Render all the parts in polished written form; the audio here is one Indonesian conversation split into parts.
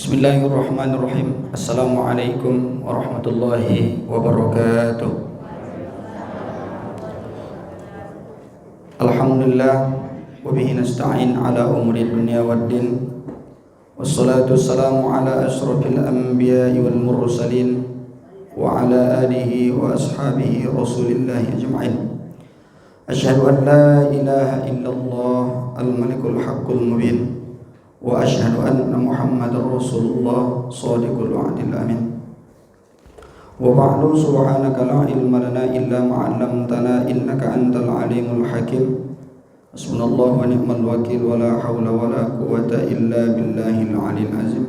Bismillahirrahmanirrahim. Assalamualaikum warahmatullahi wabarakatuh. Alhamdulillah wa bihi nasta'in ala umuri dunya waddin. Wassalatu wassalamu ala asyrafil anbiya'i wal mursalin wa ala alihi wa ashabihi rasulillahi ajma'in. Asyhadu an la ilaha illallah al-malikul haqqul mubin wa asyhadu anna Muhammadar Rasulullah shadiqul wa'dil amin. Wa ba'du, subhanaka la ilma lana illa ma 'allamtana innaka antal alimul hakim. Hasbunallahu wa ni'mal wakil wa la haula wa la quwwata illa billahil 'aliyil azim.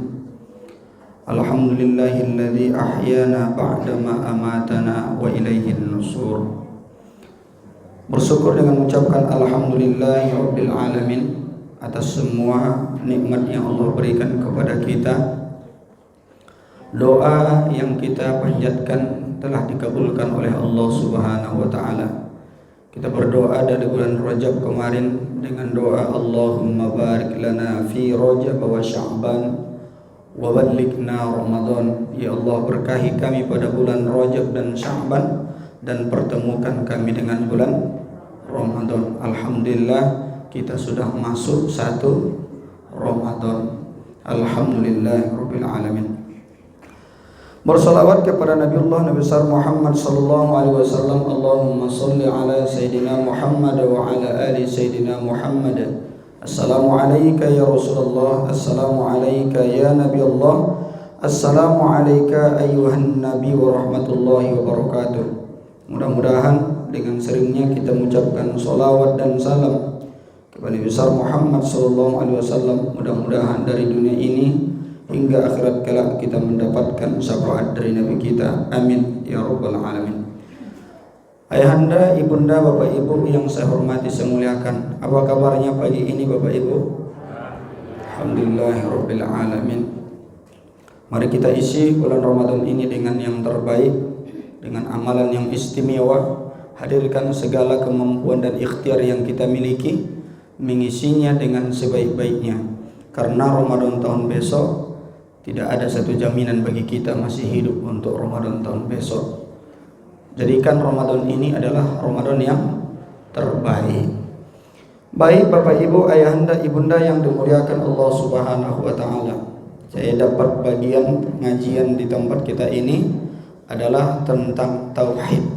Alhamdulillahilladzi ahyana ba'dama amatana wa ilaihin nusur. Bersyukur dengan mengucapkan alhamdulillahi rabbil alamin atas semua nikmat yang Allah berikan kepada kita. Doa yang kita panjatkan telah dikabulkan oleh Allah Subhanahu wa taala. Kita berdoa dari bulan Rajab kemarin dengan doa Allahumma barik lana fi Rajab wa Sya'ban wa ballighna Ramadan. Ya Allah, berkahi kami pada bulan Rajab dan Sya'ban dan pertemukan kami dengan bulan Ramadan. Alhamdulillah, kita sudah masuk 1 Ramadan. Alhamdulillahirabbil alamin. Bersalawat kepada Nabiullah Nabi besar Muhammad sallallahu alaihi wasallam. Allahumma shalli ala sayidina Muhammad wa ala ali sayidina Muhammad. Assalamu alayka ya Rasulullah, assalamu alayka ya Nabiullah, assalamu alayka ayyuhan nabi wa rahmatullahi wa barakatuh. Mudah-mudahan dengan seringnya kita mengucapkan salawat dan salam kepada Nabi besar Muhammad sallallahu alaihi wasallam, mudah-mudahan dari dunia ini hingga akhirat kelak kita mendapatkan syafaat dari Nabi kita. Amin ya rabbal alamin. Ayahanda, ibunda, bapak ibu yang saya hormati, saya muliakan, apa kabarnya pagi ini bapak ibu? Alhamdulillahirabbil alamin. Mari kita isi bulan Ramadan ini dengan yang terbaik, dengan amalan yang istimewa. Hadirkan segala kemampuan dan ikhtiar yang kita miliki, mengisinya dengan sebaik-baiknya. Karena Ramadan tahun besok tidak ada satu jaminan bagi kita masih hidup untuk Ramadan tahun besok. Jadikan Ramadan ini adalah Ramadan yang terbaik. Baik bapak ibu, ayahanda, ibunda yang dimuliakan Allah Subhanahu wa taala. Saya dapat bagian pengajian di tempat kita ini adalah tentang tauhid.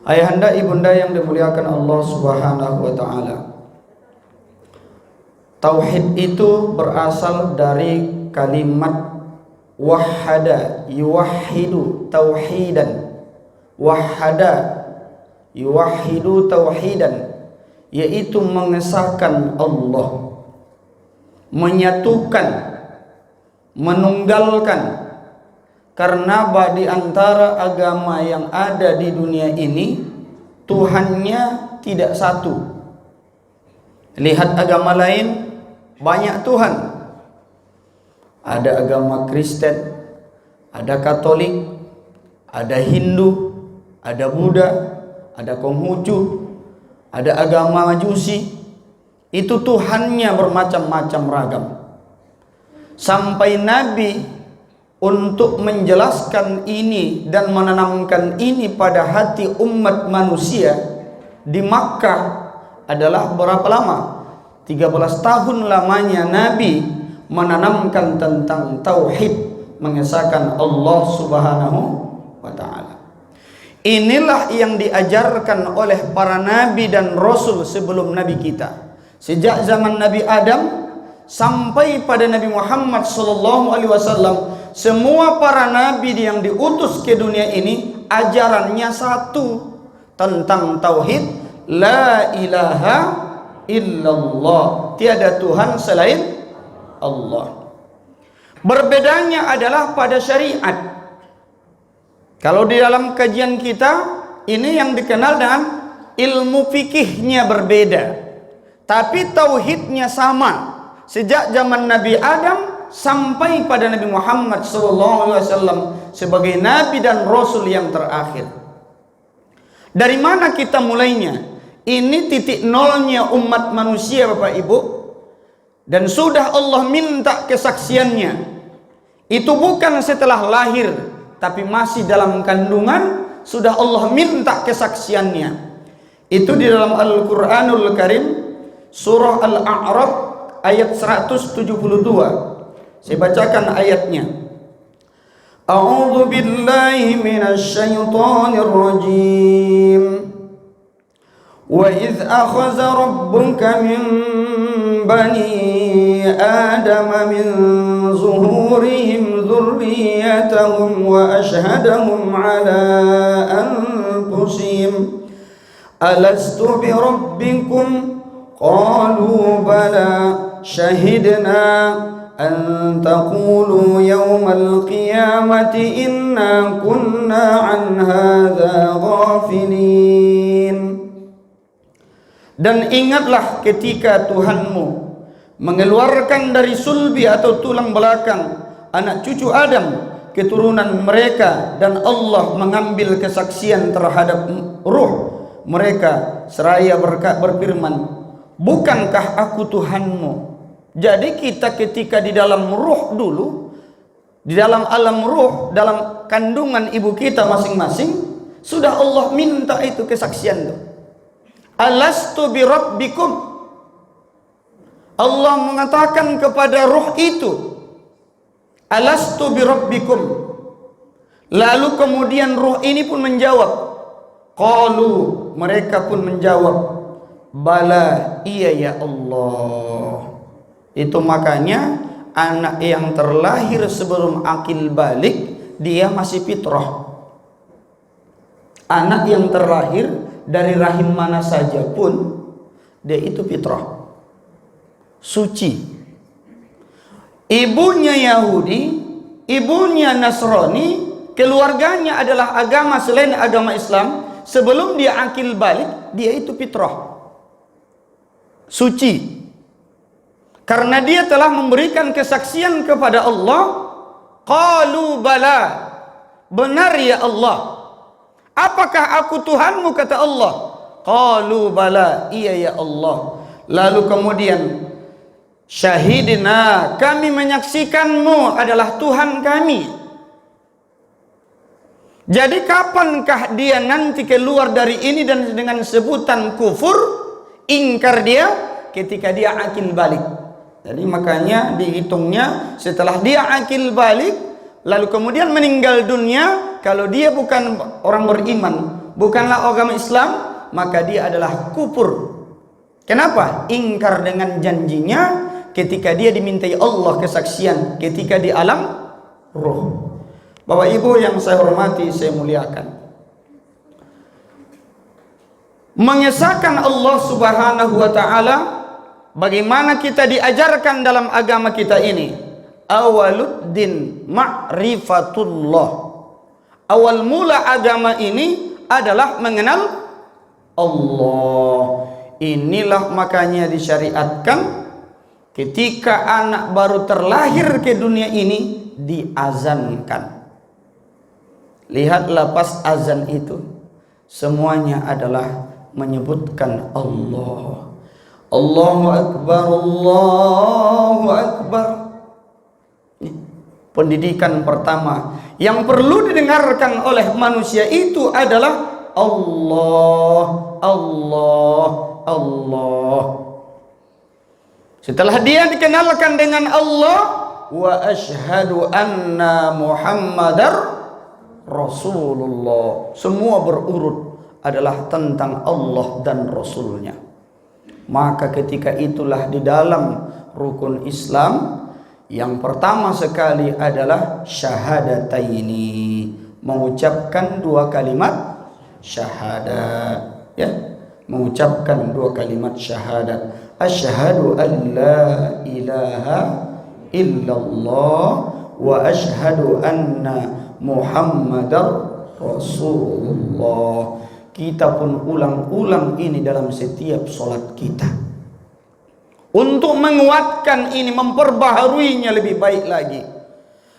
Ayahanda, ibunda yang dimuliakan Allah Subhanahu wa taala. Tauhid itu berasal dari kalimat wahada yuwahhidu tauhidan. Wahada yuwahhidu tauhidan, yaitu mengesahkan Allah, menyatukan, menunggalkan. Karena di antara agama yang ada di dunia ini, Tuhannya tidak satu. Lihat agama lain, banyak Tuhan. Ada agama Kristen, ada Katolik, ada Hindu, ada Buddha, ada Konghucu, ada agama Majusi. Itu Tuhannya bermacam-macam ragam. Sampai Nabi untuk menjelaskan ini dan menanamkan ini pada hati umat manusia di Makkah adalah berapa lama? 13 tahun lamanya Nabi menanamkan tentang tauhid, mengesahkan Allah Subhanahu wa taala. Inilah yang diajarkan oleh para nabi dan rasul sebelum nabi kita. Sejak zaman Nabi Adam sampai pada Nabi Muhammad sallallahu alaihi wasallam, semua para nabi yang diutus ke dunia ini ajarannya satu, tentang tauhid, la ilaha illallah, tiada Tuhan selain Allah. Berbedanya adalah pada syariat. Kalau di dalam kajian kita ini yang dikenal dengan ilmu fikihnya berbeda, tapi tauhidnya sama. Sejak zaman Nabi Adam sampai pada Nabi Muhammad SAW sebagai Nabi dan Rasul yang terakhir. Dari mana kita mulainya? Ini titik nolnya umat manusia Bapak Ibu. dan sudah Allah minta kesaksiannya, itu bukan setelah lahir, tapi masih dalam kandungan sudah Allah minta kesaksiannya. Itu di dalam Al-Quranul Karim, surah Al-A'raf ayat 172. Saya bacakan ayatnya. A'udzu billahi minasy syaithanir rajim. Wa idz akhadha rabbuka min bani adama min zuhurihim dzurriyyatahum wa ashhadahum ala anfusihim alastu bi rabbikum qalu bala syahidna an taqulu yawmal qiyamati inna kunna an hadza ghafilin. Dan ingatlah ketika Tuhanmu mengeluarkan dari sulbi atau tulang belakang anak cucu Adam, keturunan mereka, dan Allah mengambil kesaksian terhadap ruh mereka seraya berfirman, bukankah aku Tuhanmu? Jadi kita ketika di dalam ruh dulu, di dalam alam ruh, dalam kandungan ibu kita masing-masing, sudah Allah minta itu kesaksian itu. Alastu bi rabbikum. Allah mengatakan kepada ruh itu, alastu bi rabbikum. Lalu kemudian ruh ini pun menjawab, qalu, mereka pun menjawab, bala, iya ya Allah. Itu makanya anak yang terlahir sebelum akil balik, dia masih fitrah. Anak yang terlahir dari rahim mana saja pun, dia itu fitrah, suci. Ibunya Yahudi, ibunya Nasrani, keluarganya adalah agama selain agama Islam. Sebelum dia akil balik, dia itu fitrah, suci. Karena dia telah memberikan kesaksian kepada Allah, qalu bala, benar ya Allah. Apakah aku Tuhanmu, kata Allah. Qalu bala, iya ya Allah. Lalu kemudian, syahidna, kami menyaksikanmu adalah Tuhan kami. Jadi kapankah dia nanti keluar dari ini dan dengan sebutan kufur, ingkar dia? Ketika dia akil balik. Jadi makanya dihitungnya setelah dia akil balik, lalu kemudian meninggal dunia. Kalau dia bukan orang beriman, bukanlah agama Islam, maka dia adalah kufur. Kenapa? Ingkar dengan janjinya ketika dia dimintai Allah kesaksian ketika di alam ruh. Bapak Ibu yang saya hormati, saya muliakan, mengesahkan Allah Subhanahu wa ta'ala, bagaimana kita diajarkan dalam agama kita ini. Awaluddin ma'rifatullah. Awal mula agama ini adalah mengenal Allah. Inilah makanya disyariatkan ketika anak baru terlahir ke dunia ini diazankan. Lihatlah pas azan itu, semuanya adalah menyebutkan Allah. Allahu Akbar, Allahu Akbar. Pendidikan pertama yang perlu didengarkan oleh manusia itu adalah Allah, Allah, Allah. Setelah dia dikenalkan dengan Allah, wa asyhadu anna Muhammadar Rasulullah. Semua berurut adalah tentang Allah dan Rasulnya. Maka ketika itulah di dalam rukun Islam, yang pertama sekali adalah syahadataini, mengucapkan dua kalimat syahadat, ya, mengucapkan dua kalimat syahadat. Asyhadu an la ilaha illallah wa asyhadu anna Muhammadar Rasulullah. Kita pun ulang-ulang ini dalam setiap sholat kita. Untuk menguatkan ini, memperbaharuinya lebih baik lagi.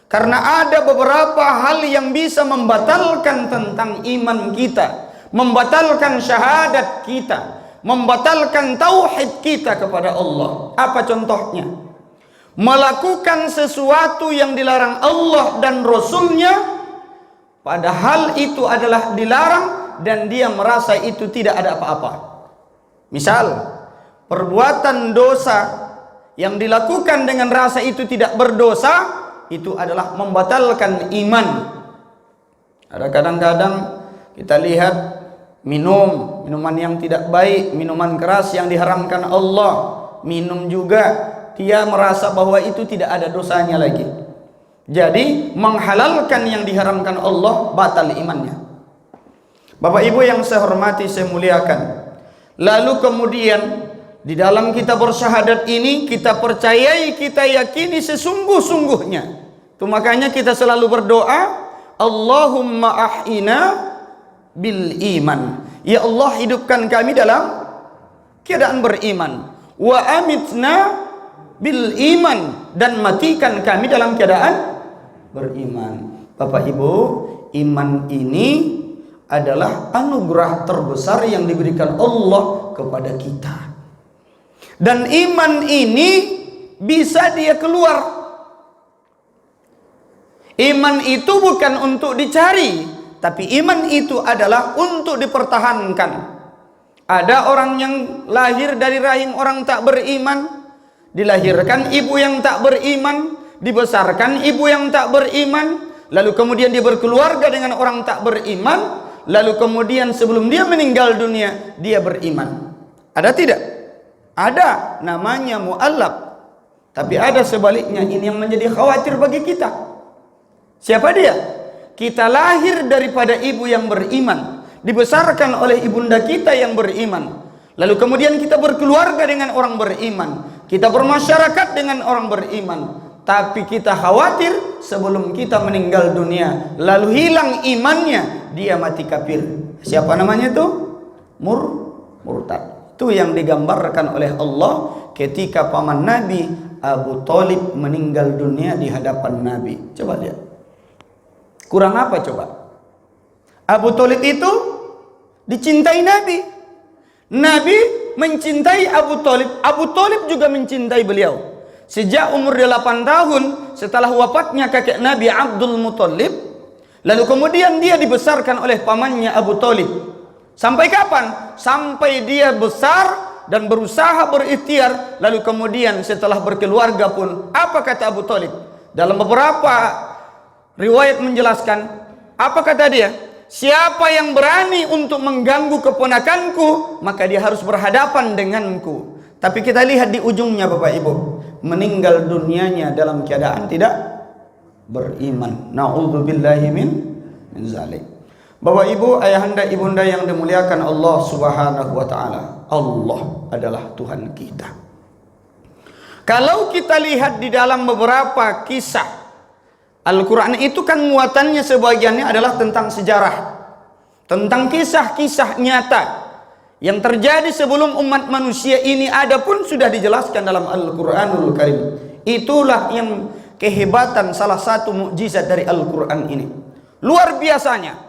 Karena ada beberapa hal yang bisa membatalkan tentang iman kita, membatalkan syahadat kita. membatalkan tauhid kita kepada Allah. Apa contohnya? Melakukan sesuatu yang dilarang Allah dan Rasulnya, padahal itu adalah dilarang dan dia merasa itu tidak ada apa-apa. Misal, perbuatan dosa yang dilakukan dengan rasa itu tidak berdosa, itu adalah membatalkan iman. Ada kadang-kadang kita lihat minuman yang tidak baik, minuman keras yang diharamkan Allah, minum juga, dia merasa bahwa itu tidak ada dosanya lagi. Jadi menghalalkan yang diharamkan Allah, batal imannya. Bapak Ibu yang saya hormati, saya muliakan. Lalu kemudian di dalam kita bersyahadat ini, kita percayai, kita yakini sesungguh-sungguhnya. Itu makanya kita selalu berdoa, Allahumma ahina bil iman. Ya Allah, hidupkan kami dalam keadaan beriman. Wa amitna bil iman, dan matikan kami dalam keadaan beriman. Bapak Ibu, iman ini adalah anugerah terbesar yang diberikan Allah kepada kita. Dan iman ini bisa dia keluar. Iman itu bukan untuk dicari, tapi iman itu adalah untuk dipertahankan. Ada orang yang lahir dari rahim orang tak beriman, dilahirkan ibu yang tak beriman, dibesarkan ibu yang tak beriman, lalu kemudian dia berkeluarga dengan orang tak beriman, lalu kemudian sebelum dia meninggal dunia dia beriman. Ada tidak? Ada, namanya mu'allaf. Tapi ada sebaliknya, ini yang menjadi khawatir bagi kita. Siapa dia? Kita lahir daripada ibu yang beriman, dibesarkan oleh ibunda kita yang beriman, lalu kemudian kita berkeluarga dengan orang beriman, kita bermasyarakat dengan orang beriman, tapi kita khawatir sebelum kita meninggal dunia lalu hilang imannya, dia mati kafir. Siapa namanya itu? Murtad. Itu yang digambarkan oleh Allah ketika paman Nabi Abu Thalib meninggal dunia di hadapan Nabi. Coba lihat, kurang apa coba? Abu Thalib itu dicintai Nabi. Nabi mencintai Abu Thalib. Abu Thalib juga mencintai beliau. Sejak umur 8 tahun setelah wafatnya kakek Nabi Abdul Muthalib, lalu kemudian dia dibesarkan oleh pamannya Abu Thalib. Sampai kapan? Sampai dia besar dan berusaha berikhtiar, lalu kemudian setelah berkeluarga pun, apa kata Abu Thalib? Dalam beberapa riwayat menjelaskan, apa kata dia? Siapa yang berani untuk mengganggu keponakanku, maka dia harus berhadapan denganku. Tapi kita lihat di ujungnya Bapak Ibu, meninggal dunianya dalam keadaan tidak beriman. Na'udzubillahi min zalik. Bapak Ibu, ayahanda ibunda yang dimuliakan Allah Subhanahu wa taala, Allah adalah Tuhan kita. Kalau kita lihat di dalam beberapa kisah Al-Quran itu kan muatannya sebagiannya adalah tentang sejarah, tentang kisah-kisah nyata yang terjadi sebelum umat manusia ini ada pun sudah dijelaskan dalam Al-Quranul Karim. Itulah yang kehebatan salah satu mukjizat dari Al-Quran ini. Luar biasanya,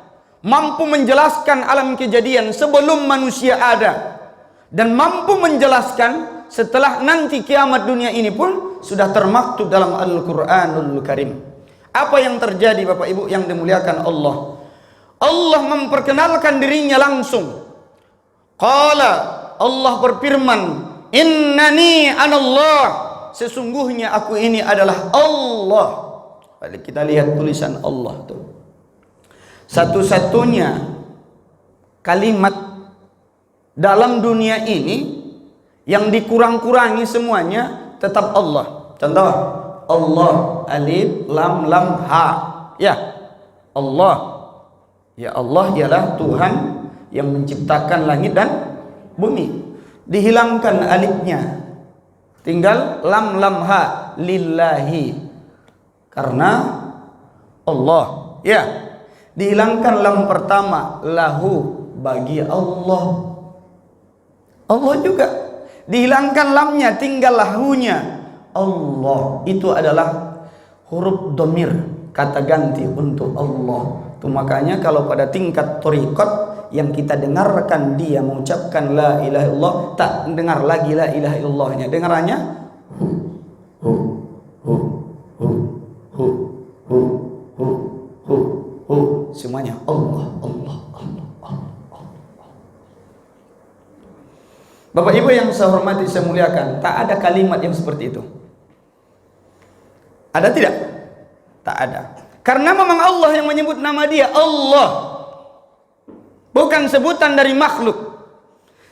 mampu menjelaskan alam kejadian sebelum manusia ada, dan mampu menjelaskan setelah nanti kiamat dunia ini pun sudah termaktub dalam Al-Quranul Karim. Apa yang terjadi Bapak Ibu yang dimuliakan Allah? Allah memperkenalkan dirinya langsung. Qala, Allah berfirman, innani anallah, sesungguhnya aku ini adalah Allah. Kita lihat tulisan Allah tuh. Satu-satunya kalimat dalam dunia ini yang dikurang-kurangi semuanya tetap Allah. Contoh, Allah, alif, lam, ha. Ya, Allah. Ya Allah ialah Tuhan yang menciptakan langit dan bumi. Dihilangkan alifnya, tinggal lam, ha, lillahi, karena Allah. Ya, dihilangkan lam pertama, lahu, bagi Allah. Allah juga dihilangkan lamnya, tinggal lahunya. Allah itu adalah huruf domir, kata ganti untuk Allah. Itu makanya kalau pada tingkat thariqat yang kita dengarkan dia mengucapkan la ilaha illallah, tak dengar lagi la ilaha illallahnya, dengarannya hu hu hu hu hu hu hu hu hu, semuanya Allah Allah Allah Allah. Bapak Ibu yang saya hormati, saya muliakan, tak ada kalimat yang seperti itu. Ada tidak? Tak ada. Karena memang Allah yang menyebut nama dia Allah, bukan sebutan dari makhluk.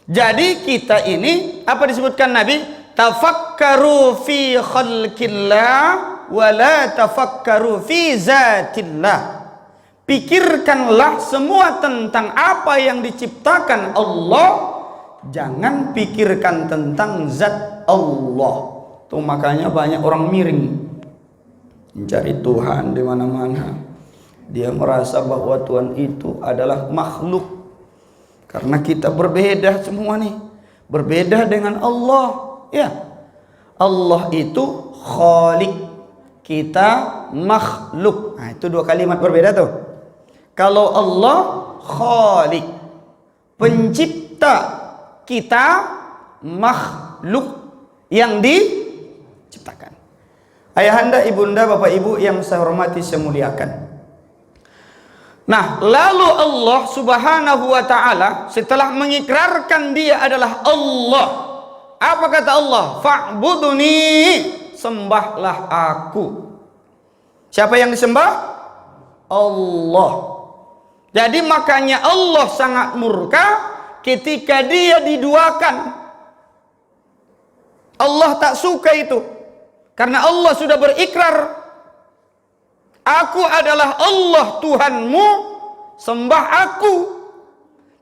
Jadi kita ini apa disebutkan Nabi? Tafakkaru fi khalqillah wa la tafakkaru fi zatillah. Pikirkanlah semua tentang apa yang diciptakan Allah, jangan pikirkan tentang zat Allah. Tuh makanya banyak orang miring, mencari Tuhan di mana-mana. Dia merasa bahwa Tuhan itu adalah makhluk. Karena kita berbeda semua nih, berbeda dengan Allah. Ya, Allah itu Khalik, kita makhluk. Nah, itu dua kalimat berbeda tuh. Kalau Allah Khalik, pencipta, kita makhluk yang diciptakan. Ayahanda, ibunda, bapak ibu yang saya hormati, saya muliakan. Nah, lalu Allah Subhanahu wa ta'ala setelah mengikrarkan dia adalah Allah, apa kata Allah? Fa'buduni, sembahlah aku. Siapa yang disembah? Allah. Jadi makanya Allah sangat murka ketika dia diduakan. Allah tak suka itu, karena Allah sudah berikrar, aku adalah Allah Tuhanmu, sembah aku.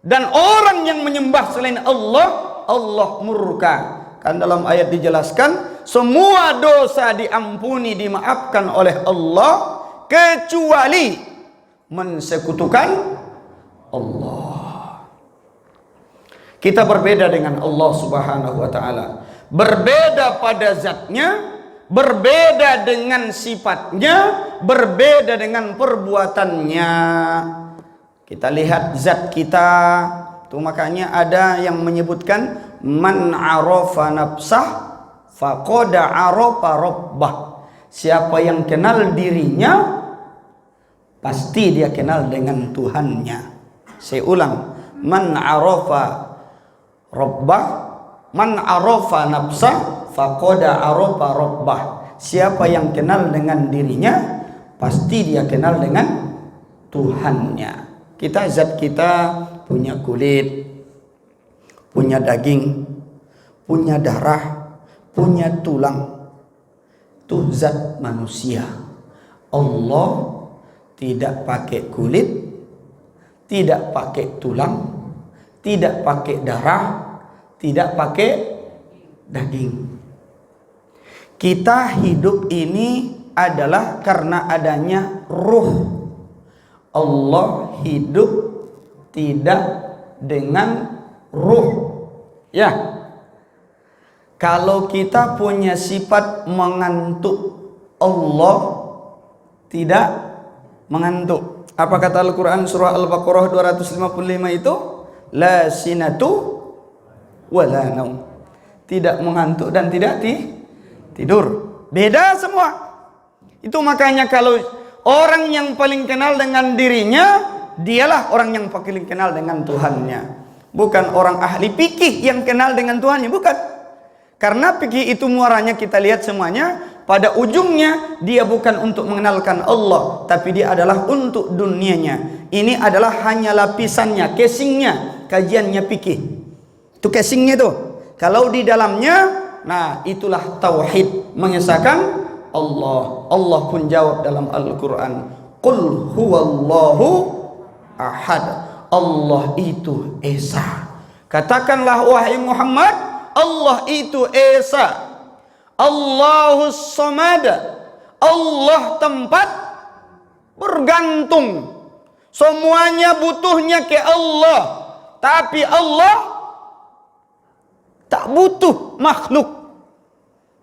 Dan orang yang menyembah selain Allah, Allah murka. Kan dalam ayat dijelaskan, semua dosa diampuni, dimaafkan oleh Allah, kecuali mensekutukan Allah. Kita berbeda dengan Allah Subhanahu wa ta'ala, berbeda pada zatnya, berbeda dengan sifatnya, berbeda dengan perbuatannya. Kita lihat zat kita tuh, makanya ada yang menyebutkan man arafa nafsah faqad arafa rabbah. Siapa yang kenal dirinya, pasti dia kenal dengan Tuhannya. Saya ulang, man arafa rabbah, man arafa nafsah faqad arafa rabbah. Siapa yang kenal dengan dirinya, pasti dia kenal dengan Tuhannya. Kita, zat kita punya kulit, punya daging, punya darah, punya tulang. Itu zat manusia. Allah tidak pakai kulit, tidak pakai tulang, tidak pakai darah, tidak pakai daging. Kita hidup ini adalah karena adanya ruh. Allah hidup tidak dengan ruh. Ya. Kalau kita punya sifat mengantuk, Allah tidak mengantuk. Apa kata Al-Quran surah Al-Baqarah 255 itu? La sinatu wala naum. Tidak mengantuk dan tidak tidur. Beda semua. Itu makanya kalau orang yang paling kenal dengan dirinya, dialah orang yang paling kenal dengan Tuhannya. Bukan orang ahli fikih yang kenal dengan Tuhannya, bukan. Karena fikih itu muaranya kita lihat semuanya, pada ujungnya dia bukan untuk mengenalkan Allah, tapi dia adalah untuk dunianya. Ini adalah hanya lapisannya, casingnya, kajiannya fikih. Itu casingnya itu. Kalau di dalamnya, nah itulah tauhid, mengesahkan Allah. Allah pun jawab dalam Al-Quran, Qul huwallahu ahad. Allah itu Esa. Katakanlah wahai Muhammad, Allah itu Esa. Allahus Samad. Allah tempat bergantung. Semuanya butuhnya ke Allah, tapi Allah tak butuh makhluk.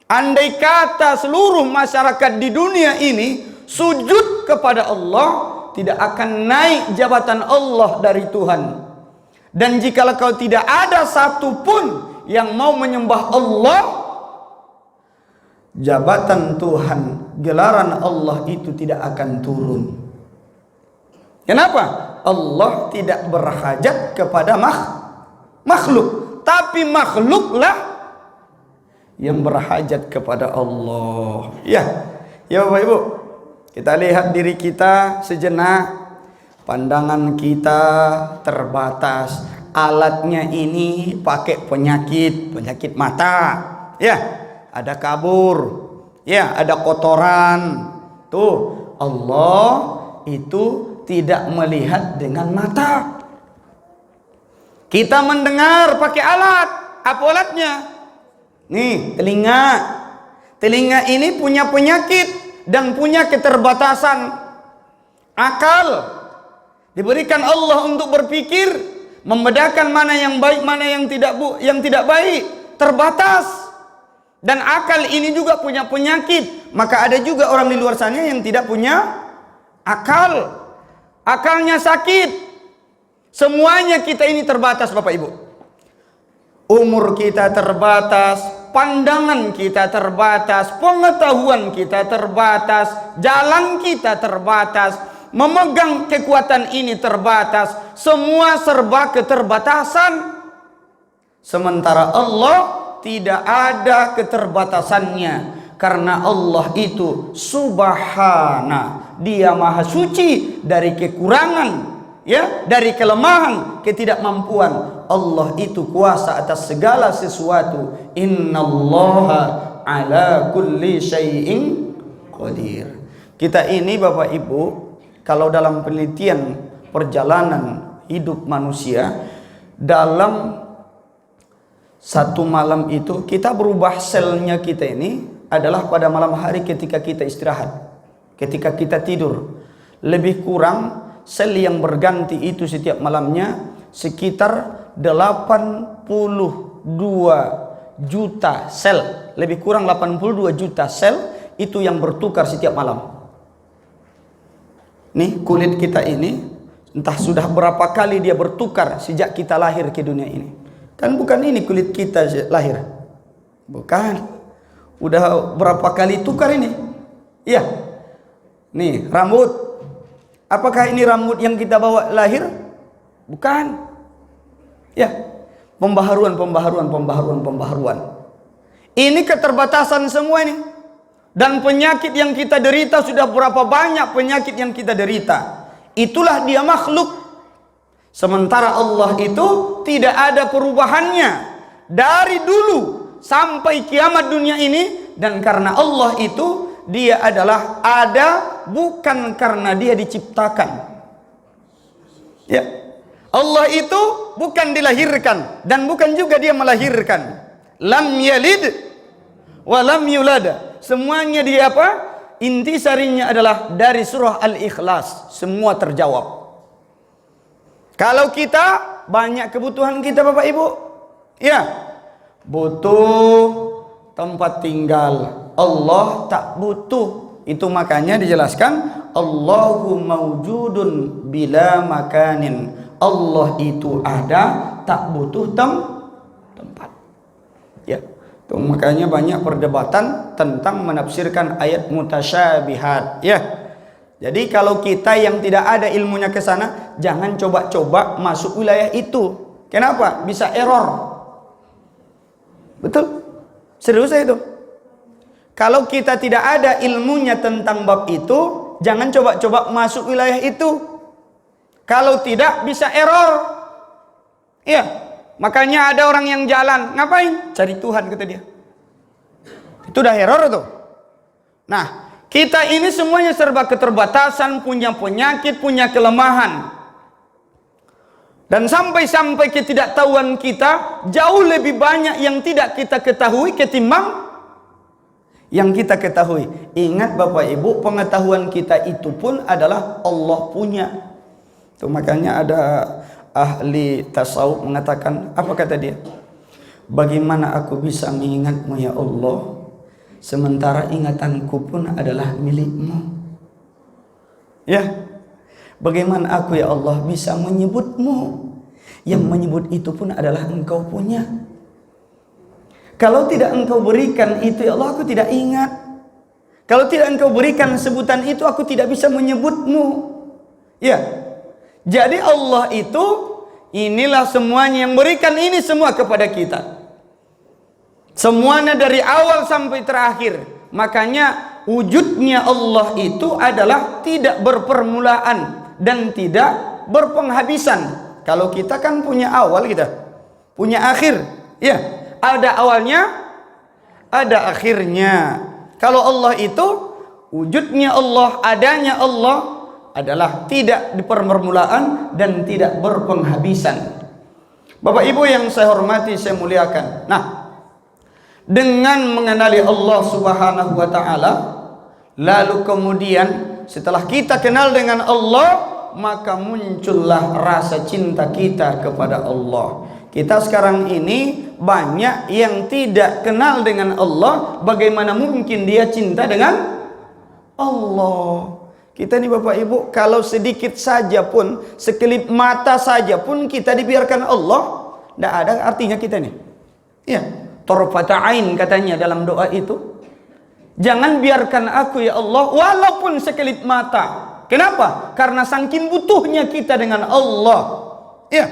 Andai kata seluruh masyarakat di dunia ini sujud kepada Allah, tidak akan naik jabatan Allah dari Tuhan. Dan jikalau kau tidak ada satupun yang mau menyembah Allah, jabatan Tuhan, gelaran Allah itu tidak akan turun. Kenapa? Allah tidak berhajat kepada makhluk, tapi makhluklah yang berhajat kepada Allah. Ya Bapak Ibu, kita lihat diri kita sejenak. Pandangan kita terbatas. Alatnya ini pakai penyakit mata. Ya, ada kabur. Ya, ada kotoran. Tuh, Allah itu tidak melihat dengan mata. Kita mendengar pakai alat. Apa alatnya? Nih, telinga. Telinga ini punya penyakit dan punya keterbatasan akal. Diberikan Allah untuk berpikir, membedakan mana yang baik, mana yang tidak baik, terbatas. Dan akal ini juga punya penyakit. Maka ada juga orang di luar sana yang tidak punya akal. Akalnya sakit. Semuanya kita ini terbatas, Bapak Ibu. Umur kita terbatas, pandangan kita terbatas, pengetahuan kita terbatas, jalan kita terbatas, memegang kekuatan ini terbatas. Semua serba keterbatasan. Sementara Allah tidak ada keterbatasannya, karena Allah itu subhana, Dia maha suci dari kekurangan, ya, dari kelemahan, ketidakmampuan. Allah itu kuasa atas segala sesuatu. Innallaha ala kulli syai'in qadir. Kita ini Bapak Ibu, kalau dalam penelitian perjalanan hidup manusia, dalam satu malam itu kita berubah selnya kita ini adalah pada malam hari ketika kita istirahat, ketika kita tidur. Lebih kurang sel yang berganti itu setiap malamnya sekitar 82 juta sel. Lebih kurang 82 juta sel itu yang bertukar setiap malam. Nih, kulit kita ini entah sudah berapa kali dia bertukar sejak kita lahir ke dunia ini. Kan bukan ini kulit kita lahir. Bukan. Udah berapa kali tukar ini? Iya. Nih, rambut. Apakah ini rambut yang kita bawa lahir? Bukan. Ya. Pembaharuan. Ini keterbatasan semua ini. Dan penyakit yang kita derita, sudah berapa banyak penyakit yang kita derita. Itulah dia makhluk. Sementara Allah itu tidak ada perubahannya dari dulu sampai kiamat dunia ini. Dan karena Allah itu, Dia adalah ada, bukan karena Dia diciptakan. Ya, Allah itu bukan dilahirkan dan bukan juga Dia melahirkan. Lam yalid wa lam yulad. Semuanya dia apa? Intisarinya adalah dari surah Al-Ikhlas. Semua terjawab. Kalau kita banyak kebutuhan kita Bapak Ibu, ya, butuh tempat tinggal. Allah tak butuh. Itu makanya dijelaskan Allahu mawjudun bila makanin. Allah itu ada, tak butuh tempat. Ya. Tuh, makanya banyak perdebatan tentang menafsirkan ayat mutasyabihat, ya. Jadi kalau kita yang tidak ada ilmunya ke sana, jangan coba-coba masuk wilayah itu. Kenapa? Bisa error. Betul? Serius itu. Kalau kita tidak ada ilmunya tentang bab itu, jangan coba-coba masuk wilayah itu. Kalau tidak, bisa error. Iya. Makanya ada orang yang jalan, ngapain? Cari Tuhan, kata dia. Itu udah error tuh. Nah, kita ini semuanya serba keterbatasan, punya penyakit, punya kelemahan. Dan sampai-sampai ketidaktahuan kita jauh lebih banyak yang tidak kita ketahui ketimbang yang kita ketahui. Ingat Bapak Ibu, pengetahuan kita itu pun adalah Allah punya. Tuh makanya ada ahli tasawuf mengatakan, apa kata dia? Bagaimana aku bisa mengingatmu ya Allah, sementara ingatanku pun adalah milikmu? Ya, bagaimana aku ya Allah bisa menyebutmu, Yang menyebut itu pun adalah engkau punya. Kalau tidak engkau berikan itu, ya Allah, aku tidak ingat. Kalau tidak engkau berikan sebutan itu, aku tidak bisa menyebutmu. Ya. Jadi Allah itu, inilah semuanya yang berikan ini semua kepada kita. Semuanya dari awal sampai terakhir. Makanya wujudnya Allah itu adalah tidak berpermulaan dan tidak berpenghabisan. Kalau kita kan punya awal, kita punya akhir. Ya, ada awalnya, ada akhirnya. Kalau Allah itu wujudnya Allah, adanya Allah adalah tidak dipermulaan dan tidak berpenghabisan. Bapak Ibu yang saya hormati, saya muliakan. Nah, dengan mengenali Allah Subhanahu wa taala, lalu kemudian setelah kita kenal dengan Allah, maka muncullah rasa cinta kita kepada Allah. Kita sekarang ini banyak yang tidak kenal dengan Allah. Bagaimana mungkin dia cinta dengan Allah? Kita nih Bapak Ibu, kalau sedikit saja pun, sekelip mata saja pun kita dibiarkan Allah, tidak ada artinya kita nih. Ya, tarfata ain katanya dalam doa itu. Jangan biarkan aku ya Allah walaupun sekelip mata. Kenapa? Karena saking butuhnya kita dengan Allah. Ya.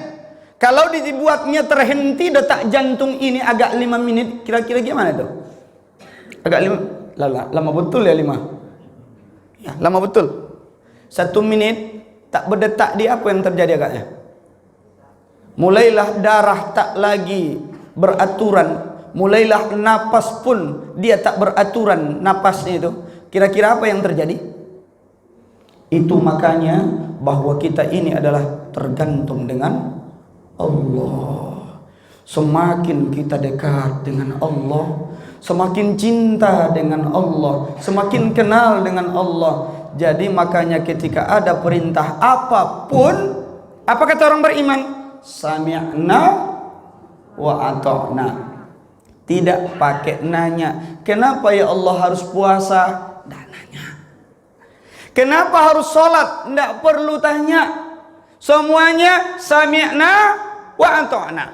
Kalau dibuatnya terhenti detak jantung ini agak 5 menit, kira-kira gimana tuh? Agak 5, lama betul ya 5. Ya, lama betul. 1 menit tak berdetak, dia apa yang terjadi agaknya? Mulailah darah tak lagi beraturan. Mulailah napas pun dia tak beraturan napasnya itu. Kira-kira apa yang terjadi? Itu makanya bahwa kita ini adalah tergantung dengan Allah. Semakin kita dekat dengan Allah, semakin cinta dengan Allah, semakin kenal dengan Allah. Jadi makanya ketika ada perintah apapun, apa kata orang beriman? Sami'na wa ata'na. Tidak pakai nanya, kenapa ya Allah harus puasa? Tidak nanya. Kenapa harus sholat? Tidak perlu tanya. Semuanya sami'na wa ata'na.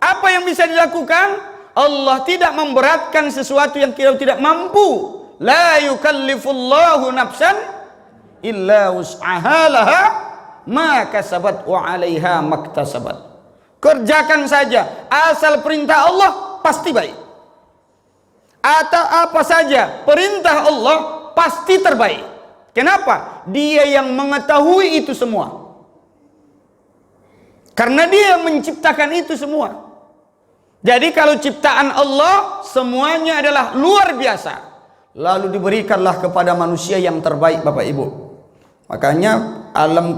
Apa yang bisa dilakukan? Allah tidak memberatkan sesuatu yang kita tidak mampu. La yukallifullahu nafsan illa wus'aha laha ma kasabat wa 'alaiha maktasabat. Kerjakan saja, asal perintah Allah pasti baik. Atau apa saja perintah Allah pasti terbaik. Kenapa? Dia yang mengetahui itu semua. Karena dia yang menciptakan itu semua. Jadi kalau ciptaan Allah semuanya adalah luar biasa. Lalu diberikanlah kepada manusia yang terbaik, Bapak Ibu. Makanya alam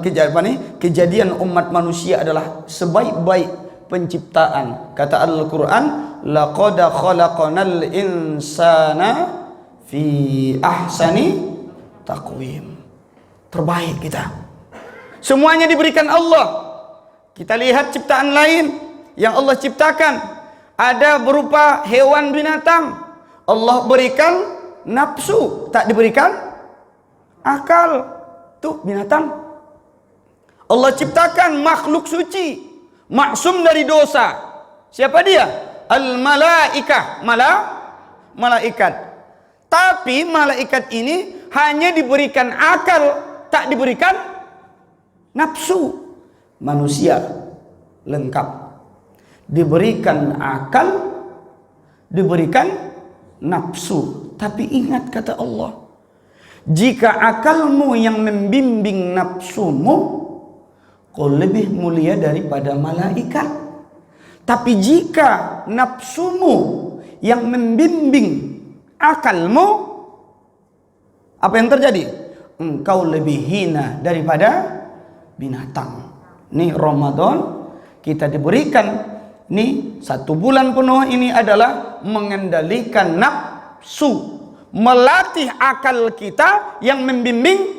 kejadian umat manusia adalah sebaik-baik penciptaan. Kata Al-Quran, laqad khalaqnal insana fi ahsani taqwim. Terbaik kita. Semuanya diberikan Allah. Kita lihat ciptaan lain yang Allah ciptakan. Ada berupa hewan binatang. Allah berikan nafsu, tak diberikan akal. Tuh binatang. Allah ciptakan makhluk suci, maksum dari dosa. Siapa dia? Al-malaikah, malaikat. Tapi malaikat ini hanya diberikan akal, tak diberikan nafsu. Manusia lengkap, diberikan akal, diberikan nafsu. Tapi ingat kata Allah, jika akalmu yang membimbing nafsumu, kau lebih mulia daripada malaikat. Tapi jika nafsumu yang membimbing akalmu, apa yang terjadi? Engkau lebih hina daripada binatang. Nih Ramadan kita diberikan nih 1 bulan penuh ini adalah mengendalikan nafsu, melatih akal kita yang membimbing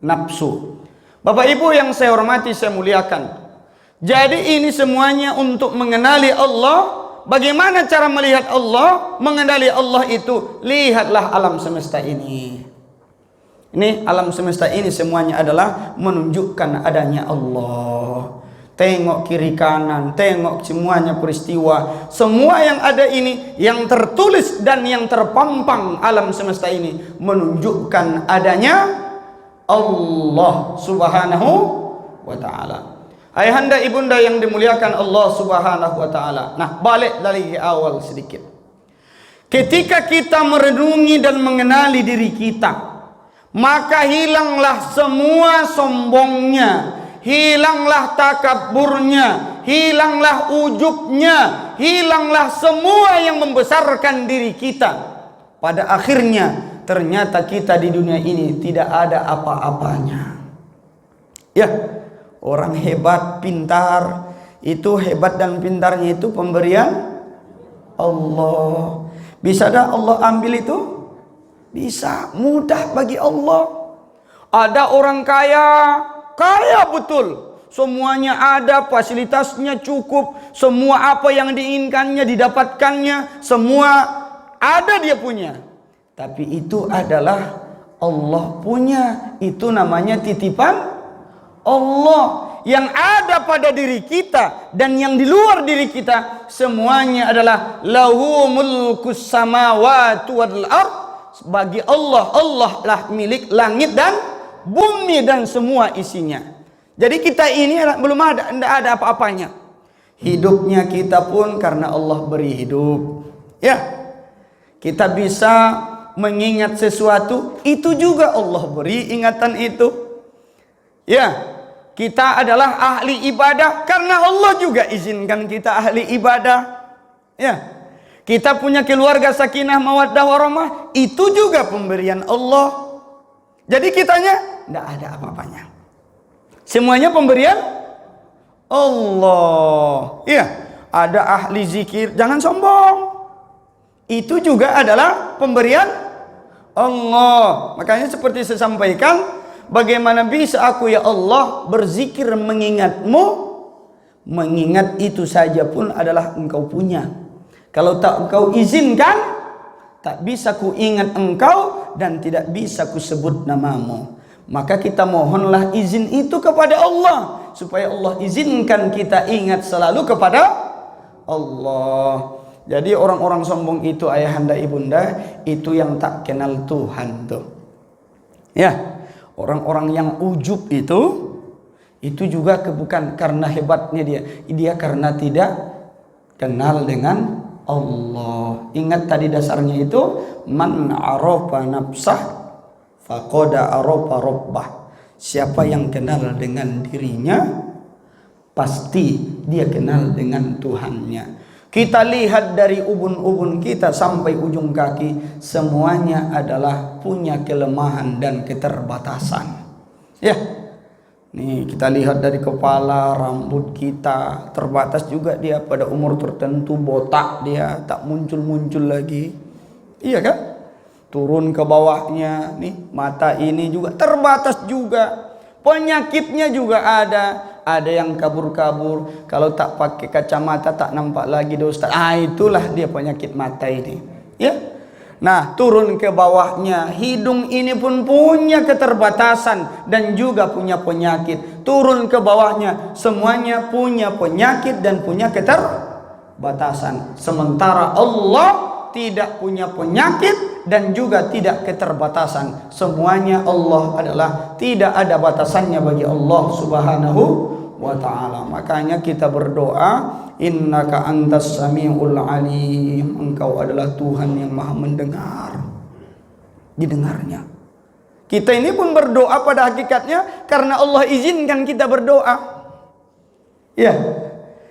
nafsu. Bapak Ibu yang saya hormati, saya muliakan. Jadi ini semuanya untuk mengenali Allah. Bagaimana cara melihat Allah, mengenali Allah itu? Lihatlah alam semesta ini. Ini alam semesta ini semuanya adalah menunjukkan adanya Allah. Tengok kiri kanan, tengok semuanya peristiwa. Semua yang ada ini, yang tertulis dan yang terpampang alam semesta ini, menunjukkan adanya Allah subhanahu wa ta'ala. Ayahanda ibunda yang dimuliakan Allah subhanahu wa ta'ala. Nah, balik dari awal sedikit. Ketika kita merenungi dan mengenali diri kita, maka hilanglah semua sombongnya, hilanglah takabburnya, hilanglah ujubnya, hilanglah semua yang membesarkan diri kita. Pada akhirnya ternyata kita di dunia ini tidak ada apa-apanya. Ya, orang hebat, pintar, itu hebat dan pintarnya itu pemberian Allah. Bisa dah Allah ambil itu? Bisa, mudah bagi Allah. Ada orang kaya, kaya betul, semuanya ada, fasilitasnya cukup, semua apa yang diinginkannya didapatkannya, semua ada dia punya. Tapi itu adalah Allah punya, itu namanya titipan Allah. Yang ada pada diri kita dan yang di luar diri kita, semuanya adalah lahu mulkus samawati wal ard. Bagi Allah, Allah lah milik langit dan bumi dan semua isinya. Jadi kita ini belum ada apa-apanya. Hidupnya kita pun karena Allah beri hidup. Ya, kita bisa mengingat sesuatu, itu juga Allah beri ingatan itu. Ya, kita adalah ahli ibadah karena Allah juga izinkan kita ahli ibadah. Ya, kita punya keluarga sakinah mawaddah warahmah, itu juga pemberian Allah. Jadi kitanya tidak ada apa-apanya. Semuanya pemberian Allah. Iya, ada ahli zikir, jangan sombong. Itu juga adalah pemberian Allah. Makanya seperti saya sampaikan, bagaimana bisa aku ya Allah berzikir mengingatmu? Mengingat itu saja pun adalah engkau punya. Kalau tak engkau izinkan, tak bisa ku ingat engkau dan tidak bisa ku sebut namamu. Maka kita mohonlah izin itu kepada Allah, supaya Allah izinkan kita ingat selalu kepada Allah. Jadi orang-orang sombong itu ayahanda ibunda, itu yang tak kenal Tuhan tuh. Ya, orang-orang yang ujub itu juga bukan karena hebatnya dia karena tidak kenal dengan Allah. Ingat tadi dasarnya itu, man arafa nafsah faqad arafa rabbah. Siapa yang kenal dengan dirinya, pasti dia kenal dengan Tuhannya. Kita lihat dari ubun-ubun kita sampai ujung kaki, semuanya adalah punya kelemahan dan keterbatasan. Ya, nih kita lihat dari kepala, rambut kita terbatas juga, dia pada umur tertentu botak, dia tak muncul-muncul lagi. Iya kan? Turun ke bawahnya, nih mata ini juga terbatas juga. Penyakitnya juga ada yang kabur-kabur. Kalau tak pakai kacamata tak nampak lagi dosa. Itulah dia penyakit mata ini. Ya. Nah, turun ke bawahnya, hidung ini pun punya keterbatasan dan juga punya penyakit. Turun ke bawahnya, semuanya punya penyakit dan punya keterbatasan. Sementara Allah tidak punya penyakit dan juga tidak keterbatasan. Semuanya Allah adalah tidak ada batasannya bagi Allah subhanahu wa ta'ala. Makanya kita berdoa, innaka antas sami'ul alim, engkau adalah Tuhan yang maha mendengar. Didengarnya. Kita ini pun berdoa pada hakikatnya karena Allah izinkan kita berdoa. Ya,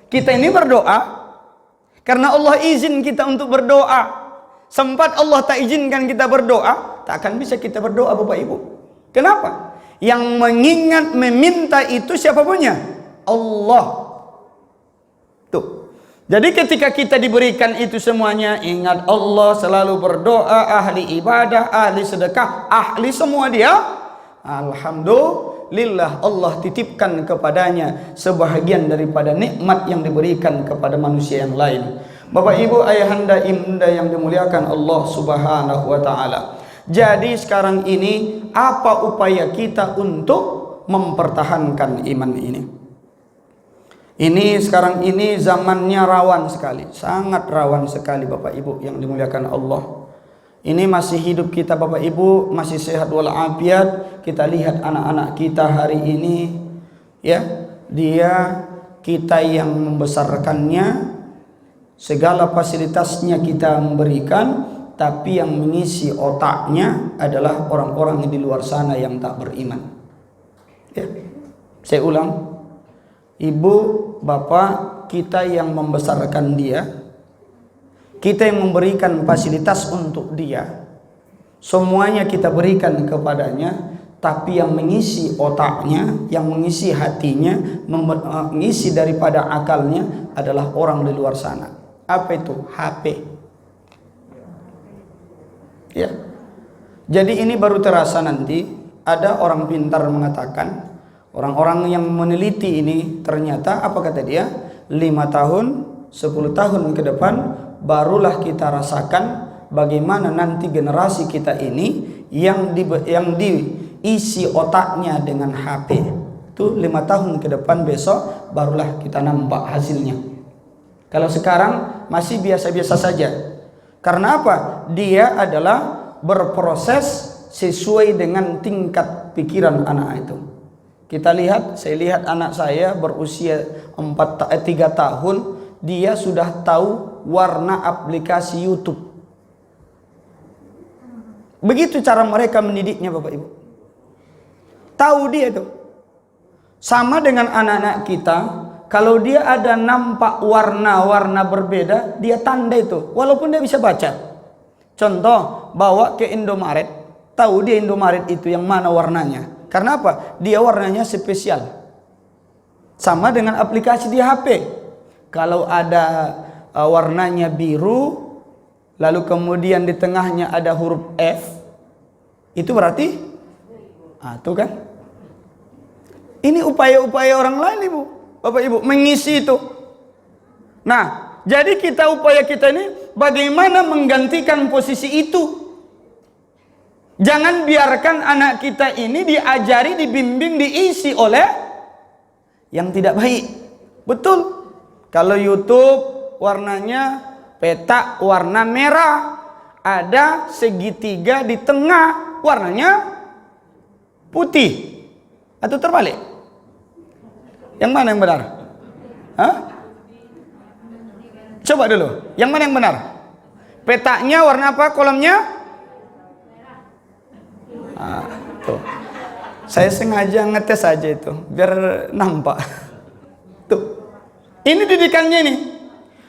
kita ini berdoa karena Allah izin kita untuk berdoa. Sempat Allah tak izinkan kita berdoa, tak akan bisa kita berdoa Bapak Ibu. Kenapa? Yang mengingat, meminta itu siapa punya? Allah. Tuh. Jadi ketika kita diberikan itu semuanya, ingat Allah, selalu berdoa, ahli ibadah, ahli sedekah, ahli semua dia. Alhamdulillah, Allah titipkan kepadanya sebahagian daripada nikmat yang diberikan kepada manusia yang lain. Bapak Ibu, ayahanda, ibunda yang dimuliakan Allah subhanahu wa ta'ala. Jadi sekarang ini apa upaya kita untuk mempertahankan iman ini? Ini sekarang ini zamannya rawan sekali, sangat rawan sekali Bapak Ibu yang dimuliakan Allah. Ini masih hidup kita Bapak Ibu, masih sehat walafiat. Kita lihat anak-anak kita hari ini, ya, kita yang membesarkannya, segala fasilitasnya kita memberikan, tapi yang mengisi otaknya adalah orang-orang di luar sana yang tak beriman. Ya. Saya ulang, ibu, bapak, kita yang membesarkan dia, kita yang memberikan fasilitas untuk dia, semuanya kita berikan kepadanya, tapi yang mengisi otaknya, yang mengisi hatinya, mengisi daripada akalnya adalah orang di luar sana. Apa itu? HP. Ya. Jadi ini baru terasa nanti. Ada orang pintar mengatakan, orang-orang yang meneliti ini ternyata apa kata dia? 5 tahun, 10 tahun ke depan barulah kita rasakan bagaimana nanti generasi kita ini yang diisi otaknya dengan HP. Itu 5 tahun ke depan, besok barulah kita nampak hasilnya. Kalau sekarang masih biasa-biasa saja. Karena apa? Dia adalah berproses sesuai dengan tingkat pikiran anak itu. Kita lihat, saya lihat anak saya berusia 3 tahun, dia sudah tahu warna aplikasi YouTube. Begitu cara mereka mendidiknya Bapak Ibu. Tahu dia itu. Sama dengan anak-anak kita, kalau dia ada nampak warna-warna berbeda, dia tanda itu, walaupun dia bisa baca. Contoh, bawa ke Indomaret, tahu dia Indomaret itu yang mana warnanya. Karena apa? Dia warnanya spesial. Sama dengan aplikasi di HP. Kalau ada warnanya biru, lalu kemudian di tengahnya ada huruf F, itu berarti itu kan. Ini upaya-upaya orang lain Ibu, Bapak Ibu, mengisi itu. Nah, jadi upaya kita ini bagaimana menggantikan posisi itu. Jangan biarkan anak kita ini diajari, dibimbing, diisi oleh yang tidak baik. Betul. Kalau YouTube warnanya peta warna merah, ada segitiga di tengah warnanya putih, atau terbalik? Yang mana yang benar? Hah? Coba dulu, yang mana yang benar? Petanya warna apa? Kolomnya? Tuh. Saya sengaja ngetes aja itu biar nampak. Tuh. Ini didikannya ini.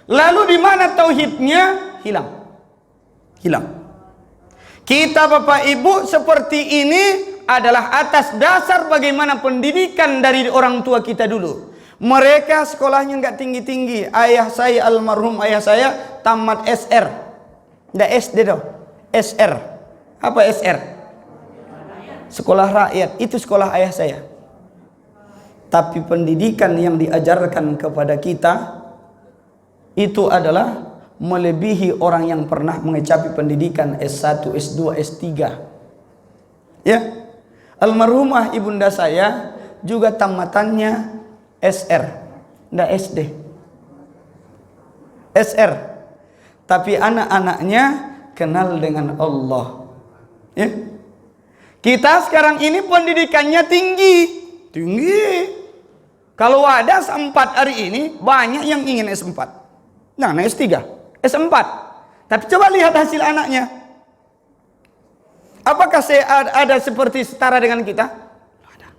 Lalu di mana tauhidnya? Hilang. Kita Bapak Ibu seperti ini adalah atas dasar bagaimana pendidikan dari orang tua kita dulu. Mereka sekolahnya nggak tinggi-tinggi. Ayah saya, almarhum ayah saya tamat SR. Nggak SD dong. SR. Apa SR? Sekolah rakyat. Itu sekolah ayah saya. Tapi pendidikan yang diajarkan kepada kita itu adalah melebihi orang yang pernah mengecapi pendidikan S1, S2, S3. Ya. Almarhumah ibunda saya juga tamatannya SR, enggak SD. SR. Tapi anak-anaknya kenal dengan Allah. Ya. Kita sekarang ini pendidikannya tinggi. Kalau ada S4 hari ini, banyak yang ingin S4. Nah, S3, S4. Tapi coba lihat hasil anaknya. Apakah ada seperti setara dengan kita? Ada.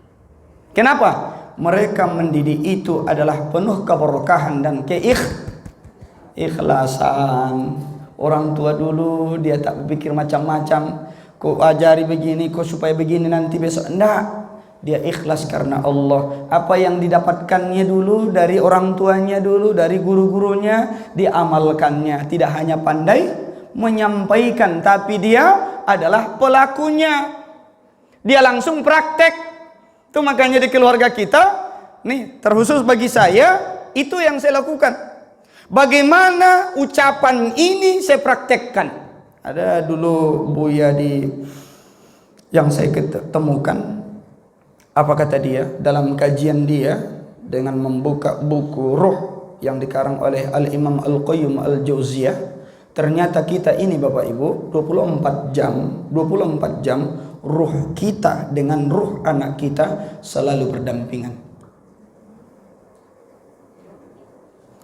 Kenapa? Mereka mendidik itu adalah penuh keberkahan dan keikhlasan. Orang tua dulu dia tak berpikir macam-macam. Kau ajari begini, kau supaya begini nanti besok. Enggak. Dia ikhlas karena Allah. Apa yang didapatkannya dulu dari orang tuanya dulu, dari guru-gurunya, diamalkannya. Tidak hanya pandai menyampaikan, tapi dia adalah pelakunya. Dia langsung praktek. Itu makanya di keluarga kita, nih terkhusus bagi saya, itu yang saya lakukan. Bagaimana ucapan ini saya praktekkan. Ada dulu Buya yang saya ketemukan. Apa kata dia? Dalam kajian dia, dengan membuka buku Ruh yang dikarang oleh Al-Imam Al-Qayyum Al-Jauziyah. Ternyata kita ini Bapak Ibu 24 jam ruh kita dengan ruh anak kita selalu berdampingan.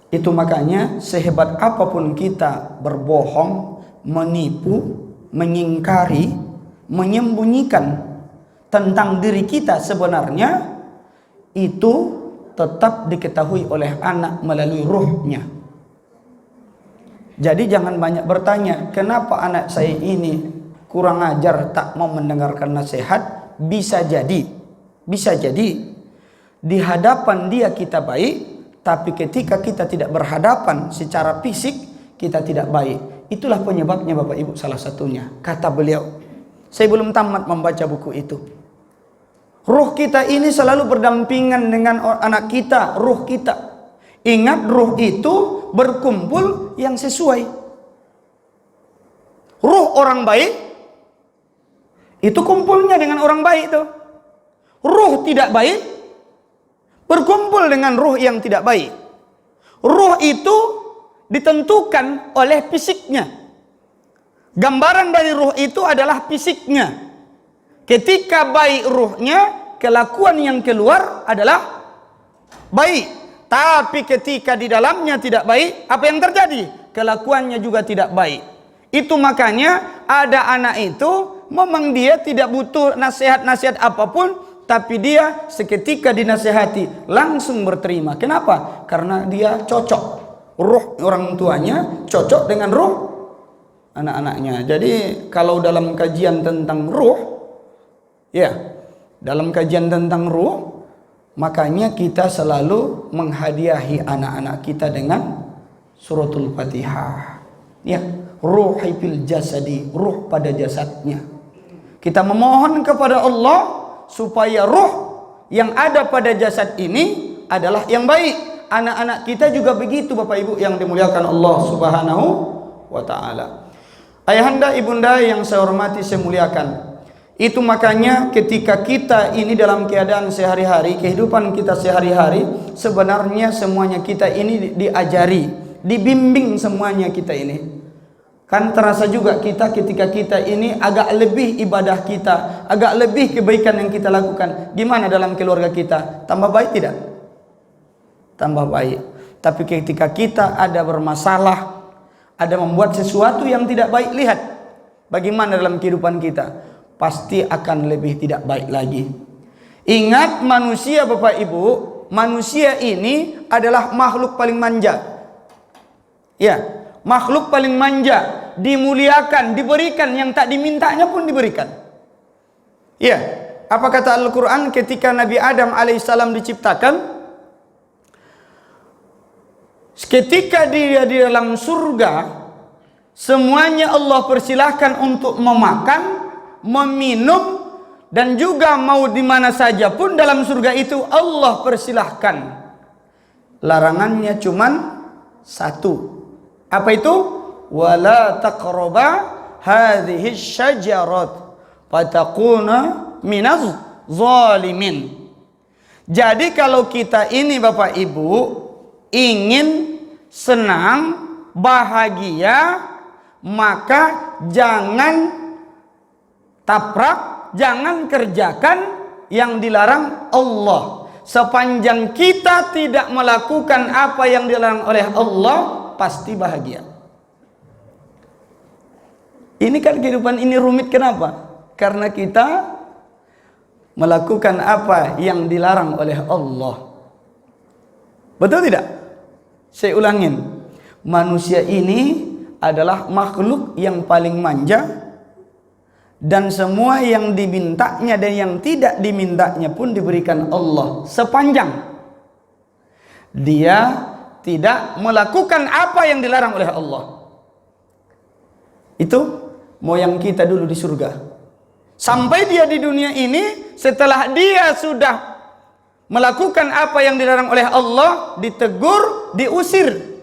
Itu makanya sehebat apapun kita berbohong, menipu, mengingkari, menyembunyikan tentang diri kita sebenarnya, itu tetap diketahui oleh anak melalui ruhnya. Jadi jangan banyak bertanya, kenapa anak saya ini kurang ajar, tak mau mendengarkan nasihat. Bisa jadi di hadapan dia kita baik, tapi ketika kita tidak berhadapan secara fisik, kita tidak baik. Itulah penyebabnya Bapak Ibu, salah satunya. Kata beliau, saya belum tamat membaca buku itu. Ruh kita ini selalu berdampingan dengan anak kita, ruh kita. Ingat, ruh itu berkumpul yang sesuai. Ruh orang baik itu kumpulnya dengan orang baik itu. Ruh tidak baik berkumpul dengan ruh yang tidak baik. Ruh itu ditentukan oleh fisiknya. Gambaran dari ruh itu adalah fisiknya. Ketika baik ruhnya, kelakuan yang keluar adalah baik. Tapi ketika di dalamnya tidak baik, apa yang terjadi? Kelakuannya juga tidak baik. Itu makanya ada anak itu memang dia tidak butuh nasihat-nasihat apapun, tapi dia seketika dinasihati langsung berterima. Kenapa? Karena dia cocok. Ruh orang tuanya cocok dengan ruh anak-anaknya. Jadi kalau dalam kajian tentang ruh, dalam kajian tentang ruh, makanya kita selalu menghadiahi anak-anak kita dengan suratul Fatihah. Ruhi fil jasadi, ruh pada jasadnya. Kita memohon kepada Allah supaya ruh yang ada pada jasad ini adalah yang baik. Anak-anak kita juga begitu Bapak Ibu yang dimuliakan Allah Subhanahu wa ta'ala. Ayahanda, ibunda yang saya hormati, saya muliakan. Itu makanya ketika kita ini dalam keadaan sehari-hari, kehidupan kita sehari-hari, sebenarnya semuanya kita ini diajari, dibimbing semuanya kita ini. Kan terasa juga kita ketika kita ini agak lebih ibadah kita, agak lebih kebaikan yang kita lakukan. Gimana dalam keluarga kita? Tambah baik tidak? Tambah baik. Tapi ketika kita ada bermasalah, ada membuat sesuatu yang tidak baik, lihat bagaimana dalam kehidupan kita. Pasti akan lebih tidak baik lagi. Ingat, manusia Bapak Ibu, manusia ini adalah makhluk paling manja. Makhluk paling manja, dimuliakan, diberikan, yang tak dimintanya pun diberikan. Apa kata Al-Quran ketika Nabi Adam alaihissalam diciptakan? Ketika dia di dalam surga, semuanya Allah persilahkan untuk memakan, meminum, dan juga mau di mana saja pun dalam surga itu Allah persilahkan. Larangannya cuman satu. Apa itu? Wala taqraba hadhihi syajarat fatakuna minaz zalimin. Jadi kalau kita ini Bapak Ibu ingin senang, bahagia, maka jangan taprak, jangan kerjakan yang dilarang Allah. Sepanjang kita tidak melakukan apa yang dilarang oleh Allah, pasti bahagia. Ini kan kehidupan ini rumit, kenapa? Karena kita melakukan apa yang dilarang oleh Allah. Betul tidak? Saya ulangin. Manusia ini adalah makhluk yang paling manja, dan semua yang dimintanya dan yang tidak dimintanya pun diberikan Allah, sepanjang dia tidak melakukan apa yang dilarang oleh Allah. Itu moyang kita dulu di surga. Sampai dia di dunia ini, setelah dia sudah melakukan apa yang dilarang oleh Allah, ditegur, diusir.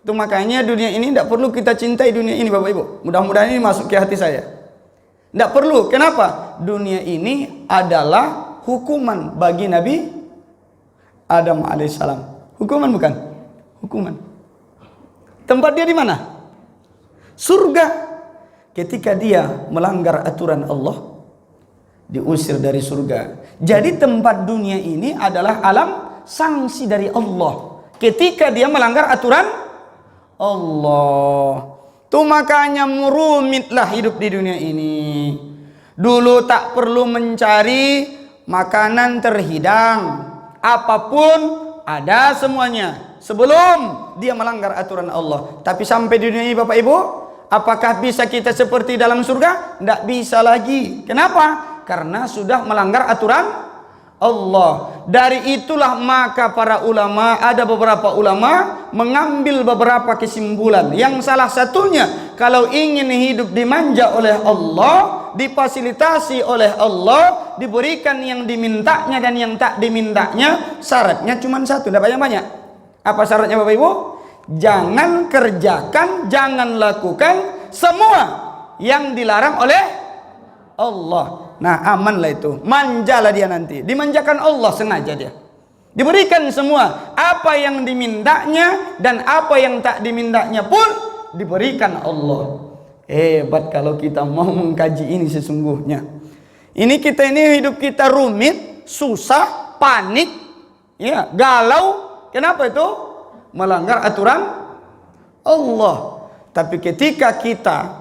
Itu makanya dunia ini tidak perlu kita cintai dunia ini Bapak Ibu. Mudah-mudahan ini masuk ke hati saya. Tidak perlu. Kenapa? Dunia ini adalah hukuman bagi Nabi Adam alaihissalam. Hukuman bukan? Hukuman. Tempat dia di mana? Surga. Ketika dia melanggar aturan Allah, diusir dari surga. Jadi tempat dunia ini adalah alam sanksi dari Allah ketika dia melanggar aturan Allah. Tuh makanya merumitlah hidup di dunia ini. Dulu tak perlu mencari makanan terhidang, apapun ada semuanya sebelum dia melanggar aturan Allah. Tapi sampai di dunia ini Bapak Ibu, apakah bisa kita seperti dalam surga? Tidak bisa lagi. Kenapa? Karena sudah melanggar aturan Allah. Dari itulah maka para ulama, ada beberapa ulama mengambil beberapa kesimpulan. Yang salah satunya, kalau ingin hidup dimanja oleh Allah, difasilitasi oleh Allah, diberikan yang dimintanya dan yang tak dimintanya, syaratnya cuma satu, tidak banyak-banyak. Apa syaratnya Bapak Ibu? Jangan kerjakan, jangan lakukan semua yang dilarang oleh Allah. Nah, amanlah itu. Manjalah dia nanti. Dimanjakan Allah sengaja dia. Diberikan semua. Apa yang dimintanya dan apa yang tak dimintanya pun diberikan Allah. Hebat kalau kita mau mengkaji ini sesungguhnya. Ini kita ini hidup kita rumit, susah, panik, ya, galau. Kenapa itu? Melanggar aturan Allah. Tapi ketika kita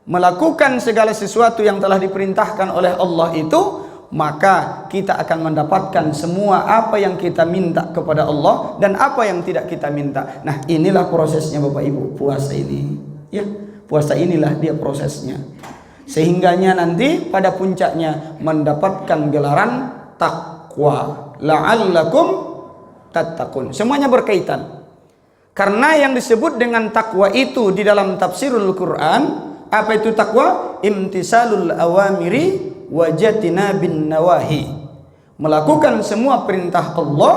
melakukan segala sesuatu yang telah diperintahkan oleh Allah itu, maka kita akan mendapatkan semua apa yang kita minta kepada Allah dan apa yang tidak kita minta. Nah, inilah prosesnya Bapak Ibu, puasa ini. Ya, puasa inilah dia prosesnya. Sehingganya nanti pada puncaknya mendapatkan gelaran takwa. La'allakum tattaqun. Semuanya berkaitan. Karena yang disebut dengan takwa itu di dalam tafsirul Quran, apa itu takwa? Imtisalul awamiri wajatina bin nawahi. Melakukan semua perintah Allah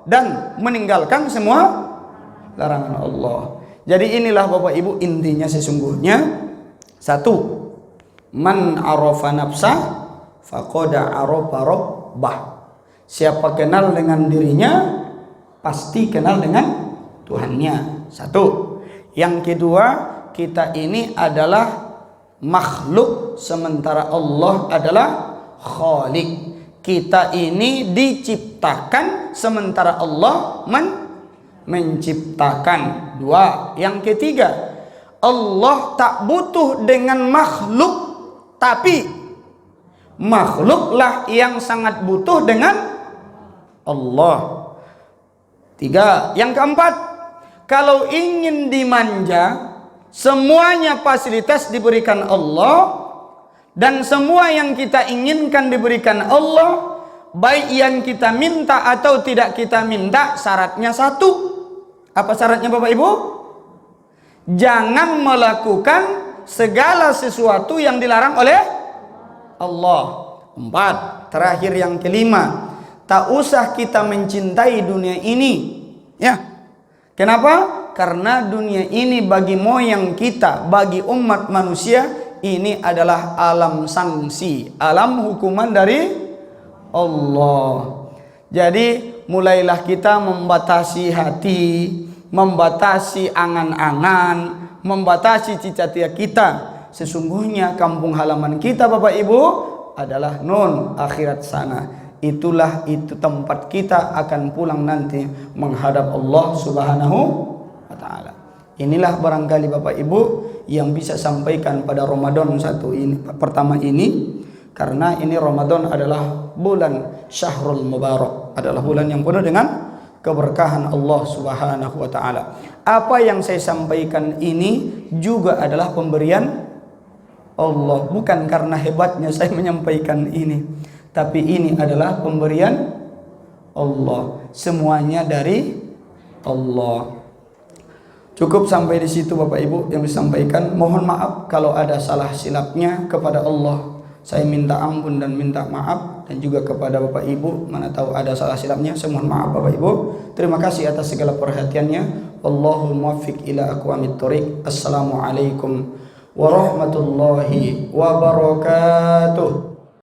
dan meninggalkan semua larangan Allah. Jadi inilah Bapak Ibu intinya sesungguhnya. Satu, man arafa nafsah faqada arafa rabbah. Siapa kenal dengan dirinya, pasti kenal dengan Tuhannya. Satu. Yang kedua, kita ini adalah makhluk sementara Allah adalah Khalik. Kita ini diciptakan sementara Allah menciptakan. Dua. Yang ketiga, Allah tak butuh dengan makhluk, tapi makhluklah yang sangat butuh dengan Allah. Tiga. Yang keempat, kalau ingin dimanja, semuanya fasilitas diberikan Allah dan semua yang kita inginkan diberikan Allah, baik yang kita minta atau tidak kita minta, syaratnya satu. Apa syaratnya Bapak Ibu? Jangan melakukan segala sesuatu yang dilarang oleh Allah. Empat. Terakhir yang kelima, tak usah kita mencintai dunia ini. Ya. Kenapa? Karena dunia ini bagi moyang kita, bagi umat manusia, ini adalah alam sanksi, alam hukuman dari Allah. Jadi mulailah kita membatasi hati, membatasi angan-angan, membatasi cita-cita kita. Sesungguhnya kampung halaman kita Bapak Ibu adalah akhirat sana. Itulah itu tempat kita akan pulang nanti menghadap Allah Subhanahu wa ta'ala. Inilah barangkali Bapak Ibu yang bisa sampaikan pada Ramadan pertama ini, karena ini Ramadan adalah bulan Syahrul Mubarak, adalah bulan yang penuh dengan keberkahan Allah Subhanahu wa ta'ala. Apa yang saya sampaikan ini juga adalah pemberian Allah, bukan karena hebatnya saya menyampaikan ini, tapi ini adalah pemberian Allah. Semuanya dari Allah. Cukup sampai di situ Bapak Ibu yang disampaikan. Mohon maaf kalau ada salah silapnya, kepada Allah saya minta ampun dan minta maaf, dan juga kepada Bapak Ibu mana tahu ada salah silapnya, saya mohon maaf Bapak Ibu. Terima kasih atas segala perhatiannya. Wallahu muwaffiq ila aqwamit thoriq. Assalamualaikum warahmatullahi wabarakatuh.